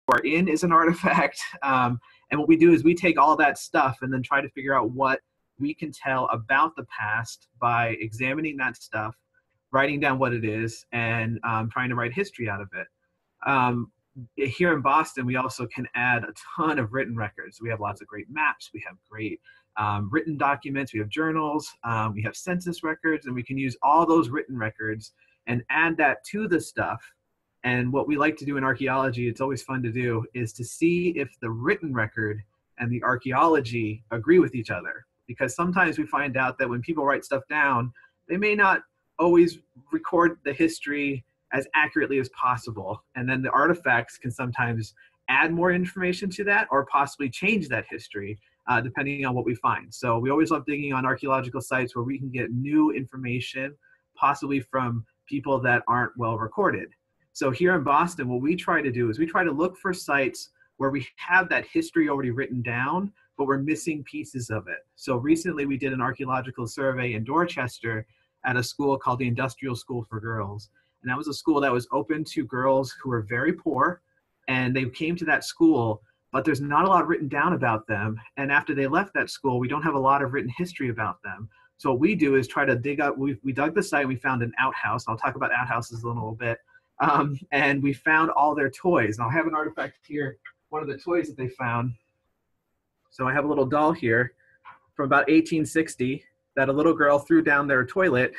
are in is an artifact. And what we do is we take all that stuff and then try to figure out what we can tell about the past by examining that stuff, writing down what it is, and trying to write history out of it. Here in Boston, we also can add a ton of written records. We have lots of great maps. We have great written documents. We have journals. We have census records, and we can use all those written records and add that to the stuff. And what we like to do in archaeology, it's always fun to do, is to see if the written record and the archaeology agree with each other. Because sometimes we find out that when people write stuff down, they may not always record the history as accurately as possible. And then the artifacts can sometimes add more information to that or possibly change that history, depending on what we find. So we always love digging on archaeological sites where we can get new information, possibly from people that aren't well recorded. So here in Boston, what we try to do is we try to look for sites where we have that history already written down, but we're missing pieces of it. So recently we did an archaeological survey in Dorchester at a school called the Industrial School for Girls. And that was a school that was open to girls who were very poor, and they came to that school, but there's not a lot written down about them. And after they left that school, we don't have a lot of written history about them. So what we do is try to dig up, we dug the site, we found an outhouse. I'll talk about outhouses in a little bit. And we found all their toys. And I'll have an artifact here, one of the toys that they found. So I have a little doll here from about 1860 that a little girl threw down their toilet.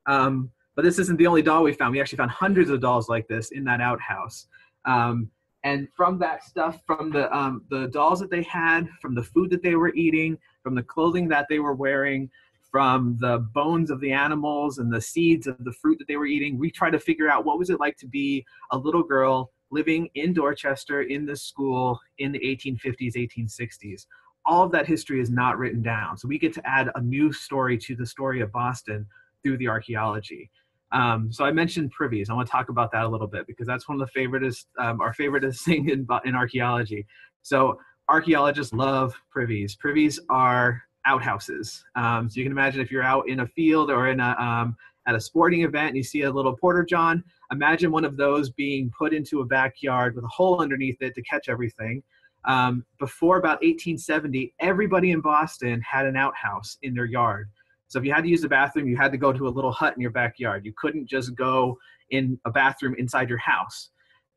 But this isn't the only doll we found. We actually found hundreds of dolls like this in that outhouse. And from that stuff, from the dolls that they had, from the food that they were eating, from the clothing that they were wearing, from the bones of the animals and the seeds of the fruit that they were eating, we try to figure out what was it like to be a little girl living in Dorchester in this school in the 1850s, 1860s. All of that history is not written down. So we get to add a new story to the story of Boston through the archaeology. So I mentioned privies. I want to talk about that a little bit because that's one of the our favoriteest thing in archaeology. So archaeologists love privies. Privies are outhouses. So you can imagine if you're out in a field or in at a sporting event and you see a little porter john, imagine one of those being put into a backyard with a hole underneath it to catch everything. Before about 1870, everybody in Boston had an outhouse in their yard. So if you had to use the bathroom, you had to go to a little hut in your backyard. You couldn't just go in a bathroom inside your house.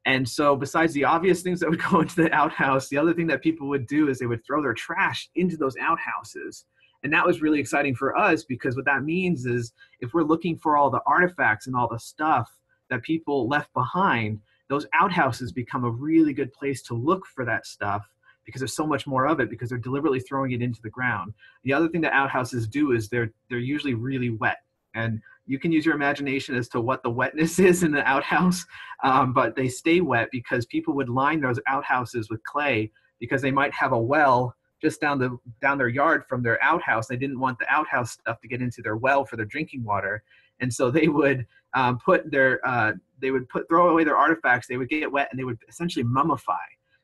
And so besides the obvious things that would go into the outhouse, the other thing that people would do is they would throw their trash into those outhouses. And that was really exciting for us because what that means is if we're looking for all the artifacts and all the stuff that people left behind, those outhouses become a really good place to look for that stuff because there's so much more of it because they're deliberately throwing it into the ground. The other thing that outhouses do is they're usually really wet. And you can use your imagination as to what the wetness is in the outhouse, but they stay wet because people would line those outhouses with clay because they might have a well just down their yard from their outhouse. They didn't want the outhouse stuff to get into their well for their drinking water, and so they would throw away their artifacts. They would get wet and they would essentially mummify.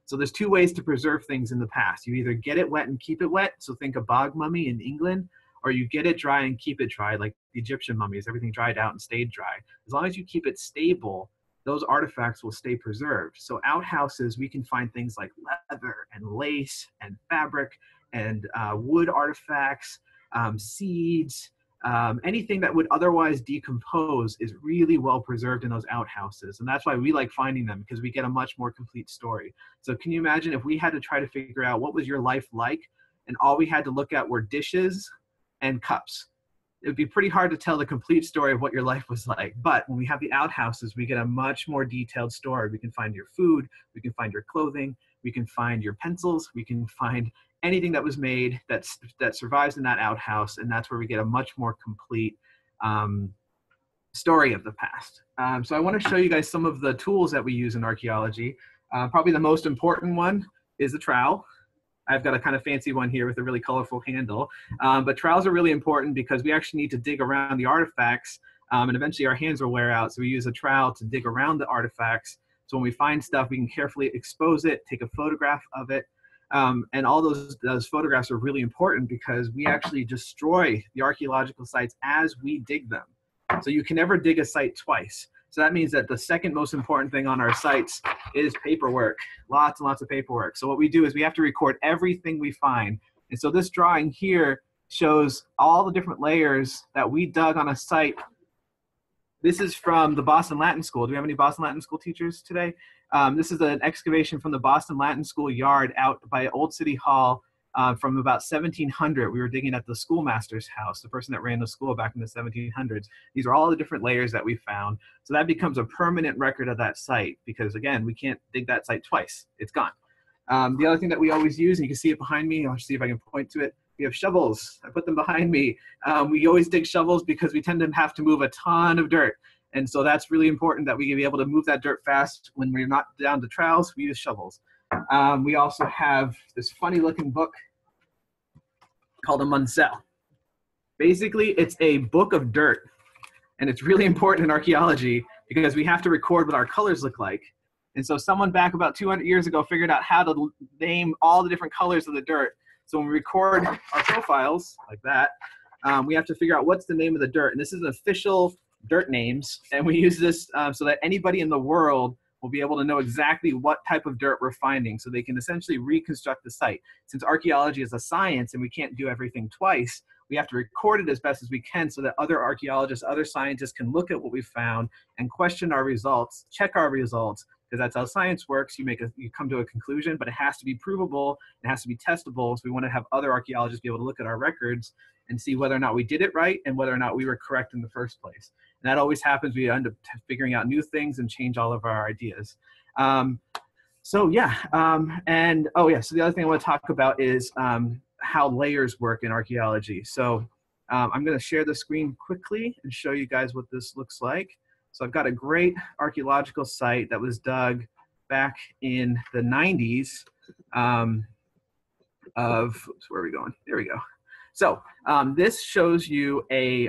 So there's two ways to preserve things in the past. You either get it wet and keep it wet, so think a bog mummy in England, or you get it dry and keep it dry, like the Egyptian mummies. Everything dried out and stayed dry. As long as you keep it stable, those artifacts will stay preserved. So outhouses, we can find things like leather and lace and fabric and wood artifacts, seeds, anything that would otherwise decompose is really well preserved in those outhouses. And that's why we like finding them, because we get a much more complete story. So can you imagine if we had to try to figure out what was your life like and all we had to look at were dishes and cups? It would be pretty hard to tell the complete story of what your life was like. But when we have the outhouses, we get a much more detailed story. We can find your food, we can find your clothing, we can find your pencils, we can find anything that was made that survives in that outhouse, and that's where we get a much more complete story of the past. So I want to show you guys some of the tools that we use in archaeology. Probably the most important one is the trowel. I've got a kind of fancy one here with a really colorful handle, but trowels are really important because we actually need to dig around the artifacts, and eventually our hands will wear out, so we use a trowel to dig around the artifacts. So when we find stuff, we can carefully expose it, take a photograph of it. And all those photographs are really important because we actually destroy the archaeological sites as we dig them. So you can never dig a site twice. So that means that the second most important thing on our sites is paperwork, lots and lots of paperwork. So what we do is we have to record everything we find. And so this drawing here shows all the different layers that we dug on a site. This is from the Boston Latin School. Do we have any Boston Latin School teachers today? This is an excavation from the Boston Latin School yard out by Old City Hall from about 1700. We were digging at the schoolmaster's house, the person that ran the school back in the 1700s. These are all the different layers that we found. So that becomes a permanent record of that site because, again, we can't dig that site twice. It's gone. The other thing that we always use, and you can see it behind me, I'll see if I can point to it, we have shovels. I put them behind me. We always dig shovels because we tend to have to move a ton of dirt. And so that's really important that we be able to move that dirt fast. When we're not down to trowels, we use shovels. We also have this funny looking book called a Munsell. Basically, it's a book of dirt. And it's really important in archaeology because we have to record what our colors look like. And so someone back about 200 years ago figured out how to name all the different colors of the dirt. So when we record our profiles like that, we have to figure out what's the name of the dirt. And this is official dirt names. And we use this so that anybody in the world will be able to know exactly what type of dirt we're finding so they can essentially reconstruct the site. Since archaeology is a science and we can't do everything twice, we have to record it as best as we can so that other archaeologists, other scientists can look at what we found and question our results, check our results, because that's how science works. You come to a conclusion, but it has to be provable, it has to be testable. So we want to have other archaeologists be able to look at our records and see whether or not we did it right and whether or not we were correct in the first place. And that always happens. We end up figuring out new things and change all of our ideas. So the other thing I want to talk about is how layers work in archaeology. So I'm going to share the screen quickly and show you guys what this looks like. So I've got a great archaeological site that was dug back in the 90s where are we going? There we go. So this shows you a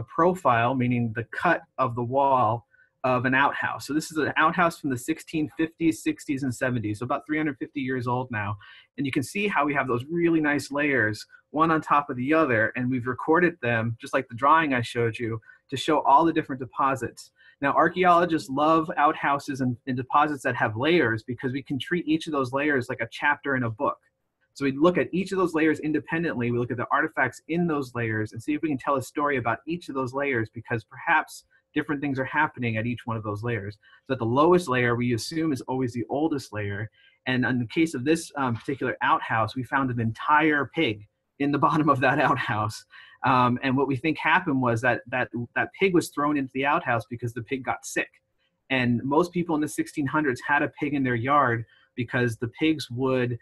profile, meaning the cut of the wall of an outhouse. So this is an outhouse from the 1650s, 60s, and 70s, so about 350 years old now. And you can see how we have those really nice layers, one on top of the other, and we've recorded them, just like the drawing I showed you, to show all the different deposits. Now, archaeologists love outhouses and deposits that have layers because we can treat each of those layers like a chapter in a book. So we look at each of those layers independently, we look at the artifacts in those layers and see if we can tell a story about each of those layers because perhaps different things are happening at each one of those layers. So at the lowest layer, we assume is always the oldest layer. And in the case of this particular outhouse, we found an entire pig in the bottom of that outhouse. And what we think happened was that pig was thrown into the outhouse because the pig got sick. And most people in the 1600s had a pig in their yard because the pigs would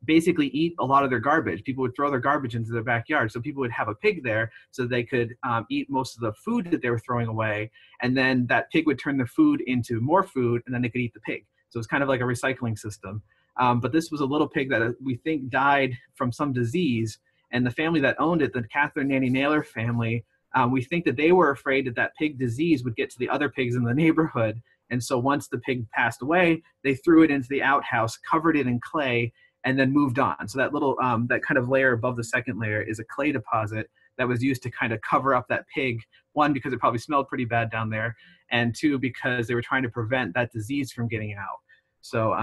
basically eat a lot of their garbage. People would throw their garbage into their backyard. So people would have a pig there so they could eat most of the food that they were throwing away. And then that pig would turn the food into more food and then they could eat the pig. So it's kind of like a recycling system. But this was a little pig that we think died from some disease. And the family that owned it, the Catherine Nanny Naylor family, we think that they were afraid that that pig disease would get to the other pigs in the neighborhood. And so once the pig passed away, they threw it into the outhouse, covered it in clay, and then moved on. So that little, that kind of layer above the second layer is a clay deposit that was used to kind of cover up that pig. One, because it probably smelled pretty bad down there, and two, because they were trying to prevent that disease from getting out. So,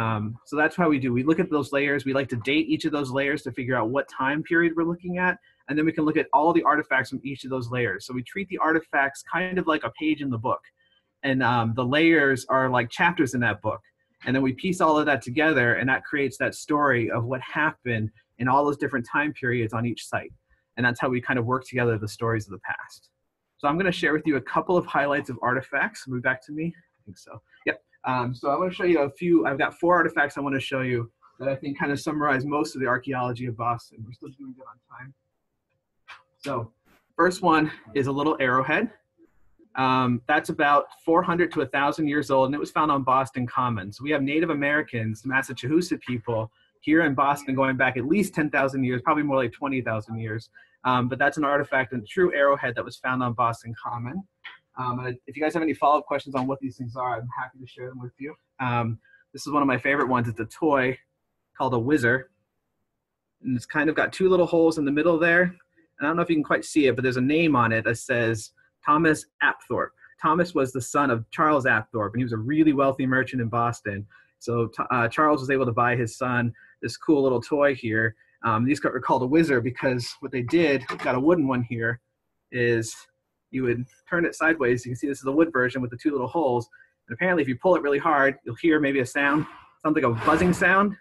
so that's how we do. We look at those layers. We like to date each of those layers to figure out what time period we're looking at, and then we can look at all the artifacts from each of those layers. So we treat the artifacts kind of like a page in the book, and the layers are like chapters in that book. And then we piece all of that together, and that creates that story of what happened in all those different time periods on each site. And that's how we kind of work together the stories of the past. So I'm going to share with you a couple of highlights of artifacts. Move back to me. I think so. Yep. So I want to show you a few. I've got 4 artifacts I want to show you that I think kind of summarize most of the archaeology of Boston. We're still doing good on time. So first one is a little arrowhead. That's about 400 to 1,000 years old, and it was found on Boston Common. So we have Native Americans, Massachusetts people, here in Boston going back at least 10,000 years, probably more like 20,000 years. But that's an artifact and true arrowhead that was found on Boston Common. If you guys have any follow-up questions on what these things are, I'm happy to share them with you. This is one of my favorite ones. It's a toy called a whizzer. And it's kind of got 2 little holes in the middle there. And I don't know if you can quite see it, but there's a name on it that says Thomas Apthorpe. Thomas was the son of Charles Apthorpe, and he was a really wealthy merchant in Boston. So Charles was able to buy his son this cool little toy here. These are called a whizzer because what they did, got a wooden one here, is you would turn it sideways. You can see this is a wood version with the two little holes. And apparently if you pull it really hard, you'll hear maybe a sound, sounds like a buzzing sound.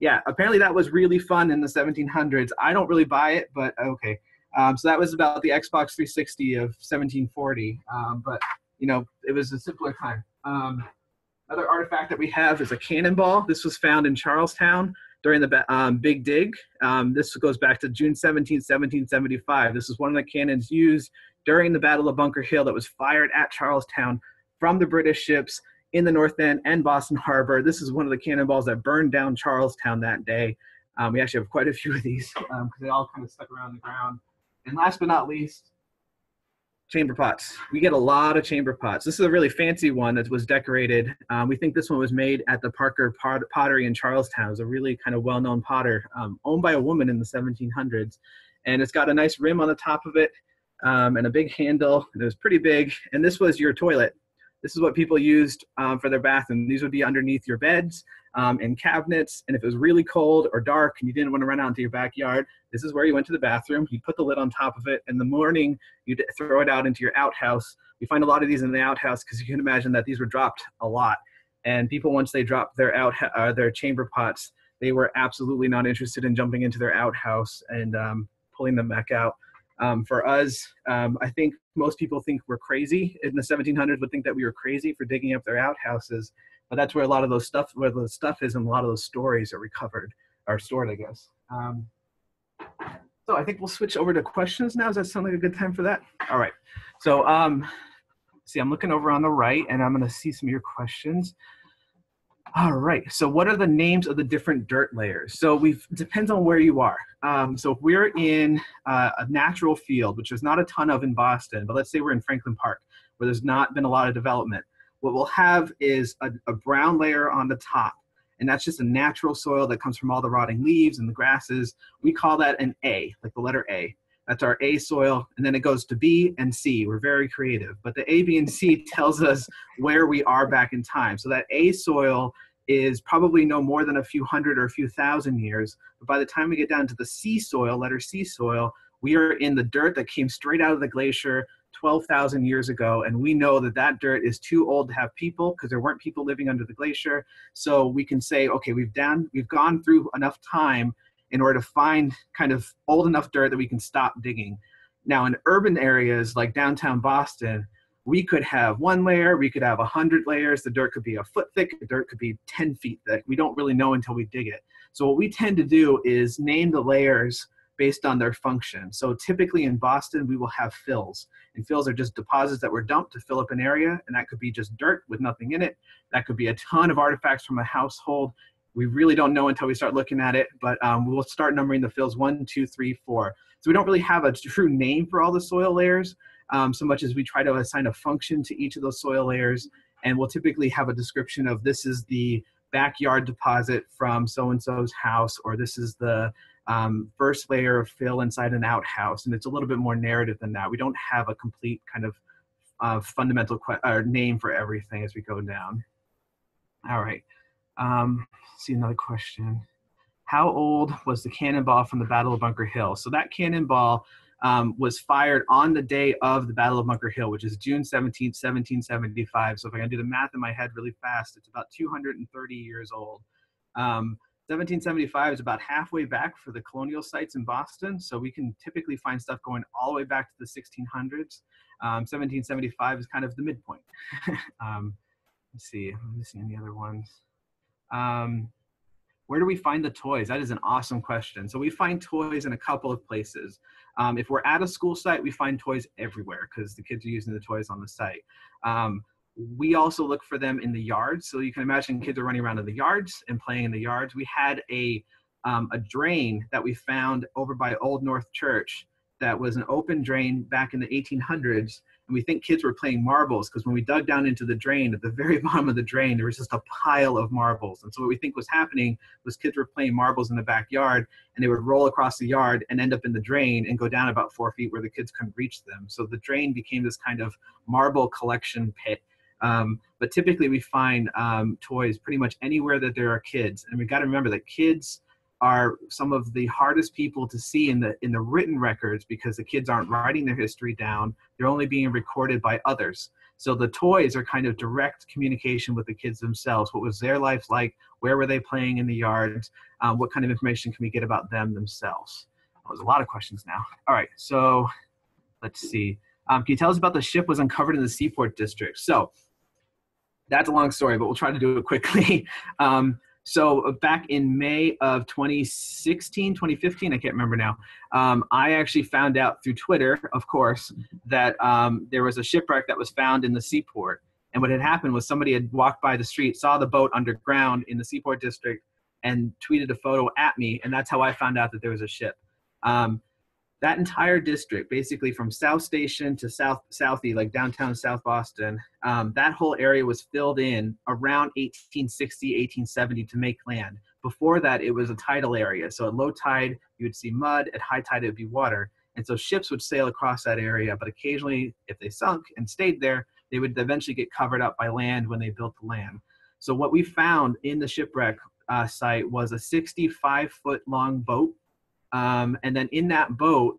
Yeah, apparently that was really fun in the 1700s. I don't really buy it, but okay. So that was about the Xbox 360 of 1740. But, you know, it was a simpler time. Another artifact that we have is a cannonball. This was found in Charlestown during the Big Dig. This goes back to June 17, 1775. This is one of the cannons used during the Battle of Bunker Hill that was fired at Charlestown from the British ships in the North End and Boston Harbor. This is one of the cannonballs that burned down Charlestown that day. We actually have quite a few of these because they all kind of stuck around the ground. And last but not least, chamber pots. We get a lot of chamber pots. This is a really fancy one that was decorated. We think this one was made at the Parker Pottery in Charlestown. It was a really kind of well-known potter owned by a woman in the 1700s. And it's got a nice rim on the top of it and a big handle. And it was pretty big. And this was your toilet. This is what people used for their bathroom. These would be underneath your beds and cabinets. And if it was really cold or dark and you didn't want to run out into your backyard, this is where you went to the bathroom. You put the lid on top of it. In the morning, you'd throw it out into your outhouse. We find a lot of these in the outhouse because you can imagine that these were dropped a lot. And people, once they dropped their chamber pots, they were absolutely not interested in jumping into their outhouse and pulling them back out. For us, I think most people think we're crazy. In the 1700s would think that we were crazy for digging up their outhouses, but that's where a lot of those stuff, where the stuff is, and a lot of those stories are recovered, are stored, I guess. So I think we'll switch over to questions now. Does that sound like a good time for that? All right. So see, I'm looking over on the right, and I'm going to see some of your questions. All right, so what are the names of the different dirt layers? So depends on where you are. So if we're in a natural field, which there's not a ton of in Boston, but let's say we're in Franklin Park, where there's not been a lot of development. What we'll have is a brown layer on the top, and that's just a natural soil that comes from all the rotting leaves and the grasses. We call that an A, like the letter A. That's our A soil, and then it goes to B and C. We're very creative, but the A, B, and C tells us where we are back in time. So that A soil is probably no more than a few hundred or a few thousand years, but by the time we get down to the C soil, letter C soil, we are in the dirt that came straight out of the glacier 12,000 years ago, and we know that that dirt is too old to have people because there weren't people living under the glacier. So we can say, okay, we've gone through enough time in order to find kind of old enough dirt that we can stop digging. Now in urban areas like downtown Boston, we could have one layer, we could have 100 layers. The dirt could be a foot thick, the dirt could be 10 feet thick. We don't really know until we dig it. So what we tend to do is name the layers based on their function. So typically in Boston, we will have fills. And fills are just deposits that were dumped to fill up an area, and that could be just dirt with nothing in it. That could be a ton of artifacts from a household. We really don't know until we start looking at it, but we'll start numbering the fills 1, 2, 3, 4. So we don't really have a true name for all the soil layers, so much as we try to assign a function to each of those soil layers, and we'll typically have a description of this is the backyard deposit from so-and-so's house, or this is the first layer of fill inside an outhouse, and it's a little bit more narrative than that. We don't have a complete kind of fundamental name for everything as we go down. All right, see another question. How old was the cannonball from the Battle of Bunker Hill? So that cannonball was fired on the day of the Battle of Bunker Hill, which is June 17, 1775. So if I can do the math in my head really fast, it's about 230 years old. 1775 is about halfway back for the colonial sites in Boston. So we can typically find stuff going all the way back to the 1600s. 1775 is kind of the midpoint. Let's see, I'm missing any other ones. Where do we find the toys? That is an awesome question. So we find toys in a couple of places. If we're at a school site, we find toys everywhere because the kids are using the toys on the site. We also look for them in the yards. So you can imagine kids are running around in the yards and playing in the yards. We had a drain that we found over by Old North Church that was an open drain back in the 1800s. And we think kids were playing marbles because when we dug down into the drain, at the very bottom of the drain, there was just a pile of marbles. And so what we think was happening was kids were playing marbles in the backyard, and they would roll across the yard and end up in the drain and go down about 4 feet where the kids couldn't reach them. So the drain became this kind of marble collection pit. But typically we find toys pretty much anywhere that there are kids. And we've got to remember that kids are some of the hardest people to see in the written records because the kids aren't writing their history down. They're only being recorded by others. So the toys are kind of direct communication with the kids themselves. What was their life like? Where were they playing in the yards? What kind of information can we get about them themselves? Well, there's a lot of questions now. All right, so let's see. Can you tell us about the ship was uncovered in the Seaport District? So that's a long story, but we'll try to do it quickly. So back in May of 2016, 2015, I can't remember now, I actually found out through Twitter, of course, that there was a shipwreck that was found in the seaport. And what had happened was somebody had walked by the street, saw the boat underground in the Seaport District, and tweeted a photo at me, and that's how I found out that there was a ship. That entire district, basically from South Station to Southie, like downtown South Boston, that whole area was filled in around 1860, 1870 to make land. Before that, it was a tidal area. So at low tide, you would see mud. At high tide, it would be water. And so ships would sail across that area, but occasionally, if they sunk and stayed there, they would eventually get covered up by land when they built the land. So what we found in the shipwreck site was a 65-foot long boat. And then in that boat,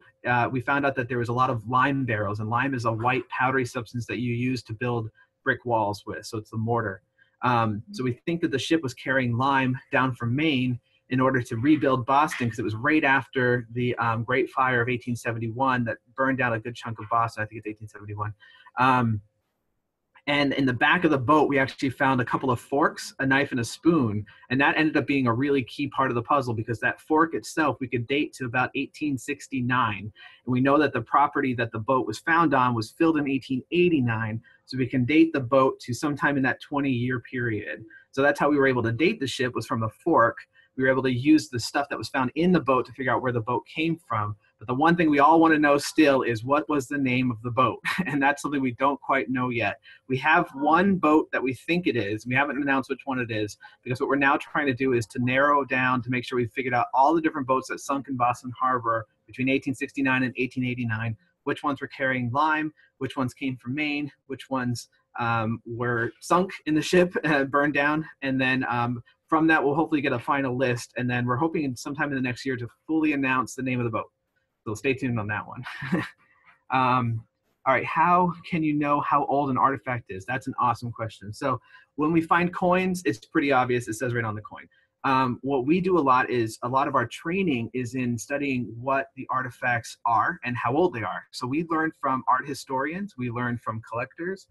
we found out that there was a lot of lime barrels, and lime is a white powdery substance that you use to build brick walls with. So it's the mortar. So we think that the ship was carrying lime down from Maine in order to rebuild Boston, because it was right after the Great Fire of 1871 that burned down a good chunk of Boston. I think it's 1871. And in the back of the boat, we actually found a couple of forks, a knife, and a spoon. And that ended up being a really key part of the puzzle, because that fork itself, we could date to about 1869. And we know that the property that the boat was found on was filled in 1889. So we can date the boat to sometime in that 20-year period. So that's how we were able to date the ship, was from the fork. We were able to use the stuff that was found in the boat to figure out where the boat came from. But the one thing we all want to know still is, what was the name of the boat? And that's something we don't quite know yet. We have one boat that we think it is. We haven't announced which one it is, because what we're now trying to do is to narrow down to make sure we've figured out all the different boats that sunk in Boston Harbor between 1869 and 1889, which ones were carrying lime, which ones came from Maine, which ones were sunk in the ship, burned down, and then from that, we'll hopefully get a final list, and then we're hoping sometime in the next year to fully announce the name of the boat. So stay tuned on that one. All right, how can you know how old an artifact is? That's an awesome question. So when we find coins, it's pretty obvious. It says right on the coin. What we do a lot of our training is in studying what the artifacts are and how old they are. So we learn from art historians, we learn from collectors.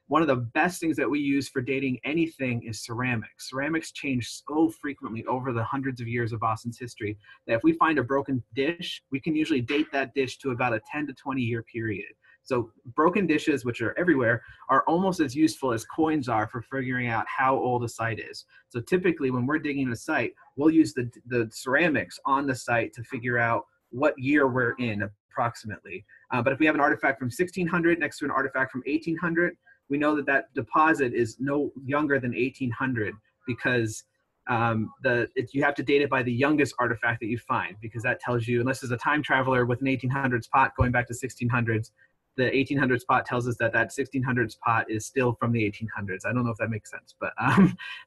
One of the best things that we use for dating anything is ceramics. Ceramics change so frequently over the hundreds of years of Boston's history that if we find a broken dish, we can usually date that dish to about a 10 to 20-year period. So broken dishes, which are everywhere, are almost as useful as coins are for figuring out how old a site is. So typically when we're digging a site, we'll use the ceramics on the site to figure out what year we're in approximately. But if we have an artifact from 1600 next to an artifact from 1800, we know that that deposit is no younger than 1800, because you have to date it by the youngest artifact that you find, because that tells you, unless there's a time traveler with an 1800s pot going back to 1600s, the 1800s pot tells us that 1600s pot is still from the 1800s. I don't know if that makes sense, but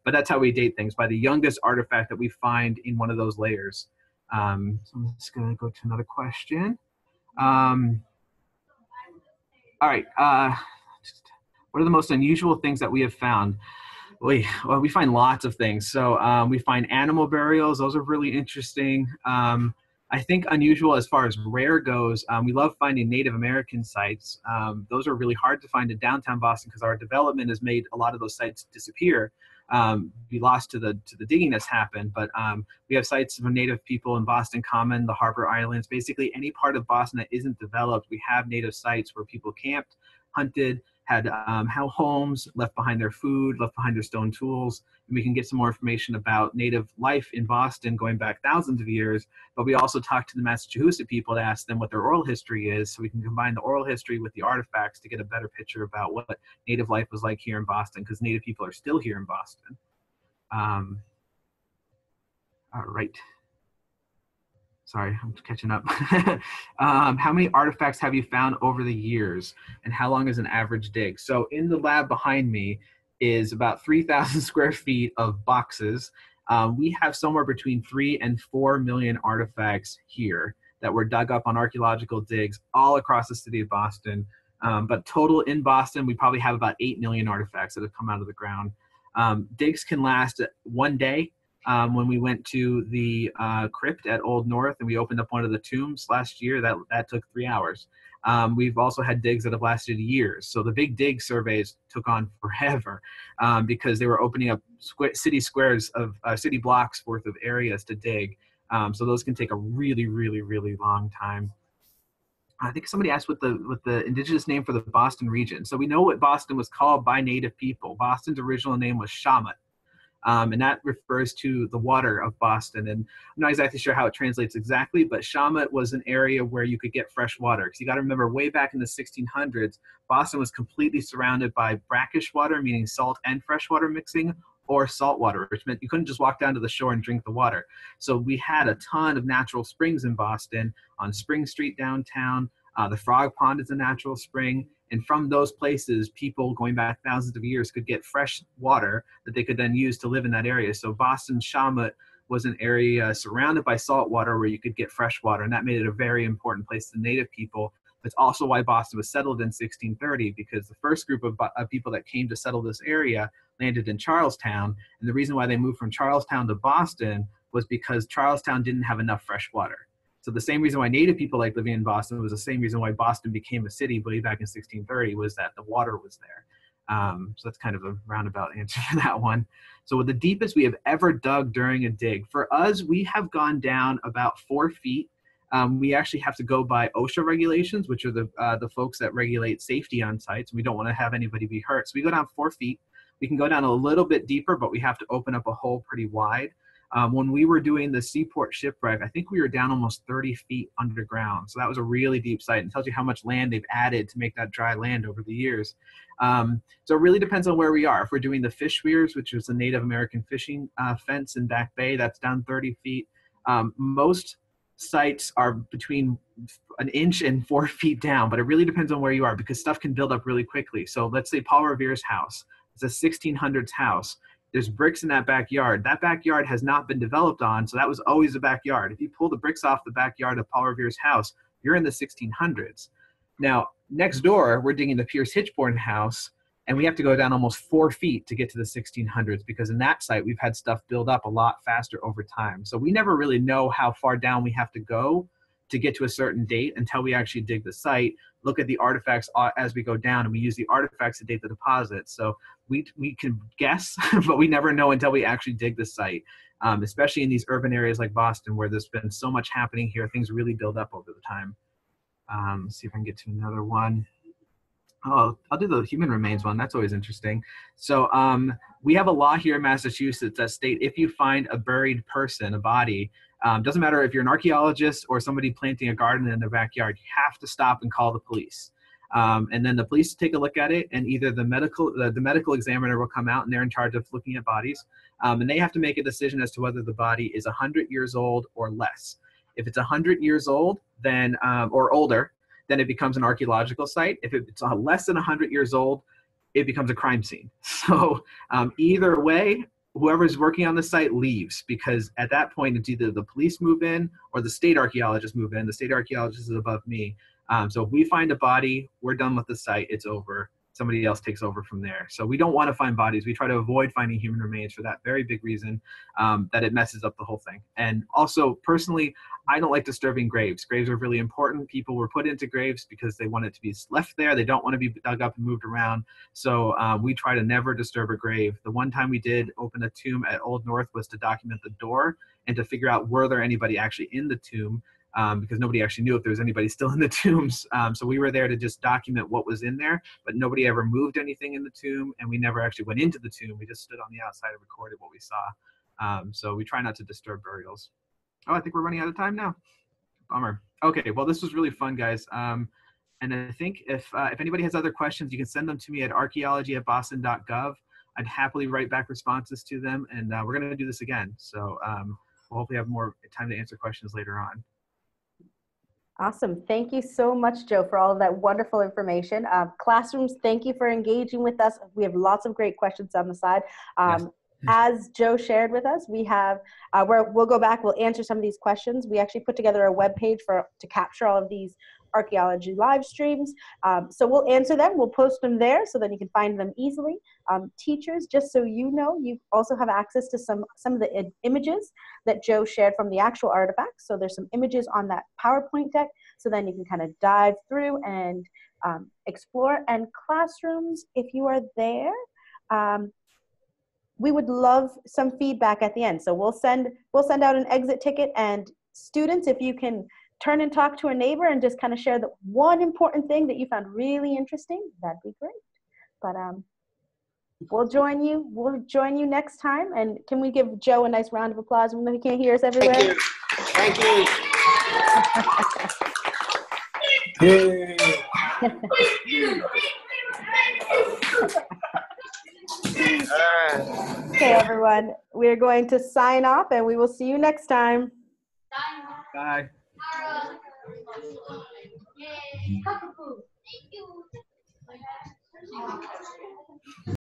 that's how we date things, by the youngest artifact that we find in one of those layers. So I'm just going to go to another question. All right. What are the most unusual things that we have found? Well, we find lots of things. So we find animal burials. Those are really interesting. I think unusual as far as rare goes, we love finding Native American sites. Those are really hard to find in downtown Boston because our development has made a lot of those sites disappear, be lost to the digging that's happened. But we have sites for Native people in Boston Common, the Harbor Islands, basically any part of Boston that isn't developed. We have Native sites where people camped, hunted, had how homes left behind their food, left behind their stone tools. And we can get some more information about Native life in Boston going back thousands of years. But we also talked to the Massachusetts people to ask them what their oral history is, so we can combine the oral history with the artifacts to get a better picture about what Native life was like here in Boston, because Native people are still here in Boston. All right. Sorry, I'm catching up. How many artifacts have you found over the years, and how long is an average dig? So in the lab behind me is about 3,000 square feet of boxes. We have somewhere between 3 and 4 million artifacts here that were dug up on archaeological digs all across the city of Boston. But total in Boston, we probably have about 8 million artifacts that have come out of the ground. Digs can last 1 day. When we went to the crypt at Old North and we opened up one of the tombs last year, that took 3 hours. We've also had digs that have lasted years. So the big dig surveys took on forever because they were opening up city squares of city blocks worth of areas to dig. So those can take a really, really, really long time. I think somebody asked what the indigenous name for the Boston region. So we know what Boston was called by Native people. Boston's original name was Shamat. And that refers to the water of Boston. And I'm not exactly sure how it translates exactly, but Shamat was an area where you could get fresh water. Because you got to remember, way back in the 1600s, Boston was completely surrounded by brackish water, meaning salt and fresh water mixing, or salt water, which meant you couldn't just walk down to the shore and drink the water. So we had a ton of natural springs in Boston, on Spring Street downtown. The Frog Pond is a natural spring. And from those places, people going back thousands of years could get fresh water that they could then use to live in that area. So Boston Shamat was an area surrounded by salt water where you could get fresh water. And that made it a very important place to Native people. That's also why Boston was settled in 1630, because the first group of people that came to settle this area landed in Charlestown. And the reason why they moved from Charlestown to Boston was because Charlestown didn't have enough fresh water. So the same reason why Native people liked living in Boston was the same reason why Boston became a city way back in 1630, was that the water was there. So that's kind of a roundabout answer for that one. So with the deepest we have ever dug during a dig, for us, we have gone down about 4 feet. We actually have to go by OSHA regulations, which are the folks that regulate safety on sites. We don't want to have anybody be hurt. So we go down 4 feet. We can go down a little bit deeper, but we have to open up a hole pretty wide. When we were doing the Seaport shipwreck, I think we were down almost 30 feet underground. So that was a really deep site, and tells you how much land they've added to make that dry land over the years. So it really depends on where we are. If we're doing the fish weirs, which is a Native American fishing fence in Back Bay, that's down 30 feet. Most sites are between 1 inch and 4 feet down, but it really depends on where you are, because stuff can build up really quickly. So let's say Paul Revere's house. It's a 1600s house. There's bricks in that backyard. That backyard has not been developed on, so that was always a backyard. If you pull the bricks off the backyard of Paul Revere's house, you're in the 1600s. Now, next door, we're digging the Pierce Hitchborn house, and we have to go down almost 4 feet to get to the 1600s, because in that site, we've had stuff build up a lot faster over time. So we never really know how far down we have to go to get to a certain date until we actually dig the site, look at the artifacts as we go down, and we use the artifacts to date the deposit. So we can guess, but we never know until we actually dig the site, especially in these urban areas like Boston, where there's been so much happening here. Things really build up over the time. Let's see if I can get to another one. Oh, I'll do the human remains one. That's always interesting. So we have a law here in Massachusetts that state if you find a buried person, a body, doesn't matter if you're an archaeologist or somebody planting a garden in their backyard, you have to stop and call the police. And then the police take a look at it, and either the medical examiner will come out, and they're in charge of looking at bodies, and they have to make a decision as to whether the body is 100 years old or less. If it's 100 years old, then or older, then it becomes an archaeological site. If it's less than 100 years old, it becomes a crime scene. So either way, whoever's working on the site leaves, because at that point, it's either the police move in or the state archaeologists move in. The state archaeologist is above me. So if we find a body, we're done with the site, it's over. Somebody else takes over from there. So we don't want to find bodies. We try to avoid finding human remains for that very big reason, that it messes up the whole thing. And also, personally, I don't like disturbing graves. Graves are really important. People were put into graves because they want it to be left there. They don't want to be dug up and moved around. So we try to never disturb a grave. The one time we did open a tomb at Old North was to document the door and to figure out were there anybody actually in the tomb. because nobody actually knew if there was anybody still in the tombs. So we were there to just document what was in there, but nobody ever moved anything in the tomb, and we never actually went into the tomb. We just stood on the outside and recorded what we saw. So we try not to disturb burials. Oh, I think we're running out of time now. Bummer. Okay, well, this was really fun, guys. And I think if anybody has other questions, you can send them to me at archaeology@boston.gov. I'd happily write back responses to them, and we're going to do this again. So we'll hopefully have more time to answer questions later on. Awesome. Thank you so much, Joe, for all of that wonderful information. Classrooms, thank you for engaging with us. We have lots of great questions on the side. Yes. As Joe shared with us, we have, we'll go back, we'll answer some of these questions. We actually put together a webpage to capture all of these archaeology live streams. So we'll answer them, we'll post them there so that you can find them easily. Teachers, just so you know, you also have access to some of the images that Joe shared from the actual artifacts. So there's some images on that PowerPoint deck, so then you can kind of dive through and explore. And classrooms, if you are there, we would love some feedback at the end. So we'll send out an exit ticket, and students, if you can turn and talk to a neighbor and just kind of share the one important thing that you found really interesting, that'd be great. But we'll join you next time. And can we give Joe a nice round of applause even though he can't hear us everywhere? Thank you. Thank you. Okay, everyone, we're going to sign off, and we will see you next time. Bye. Thank you.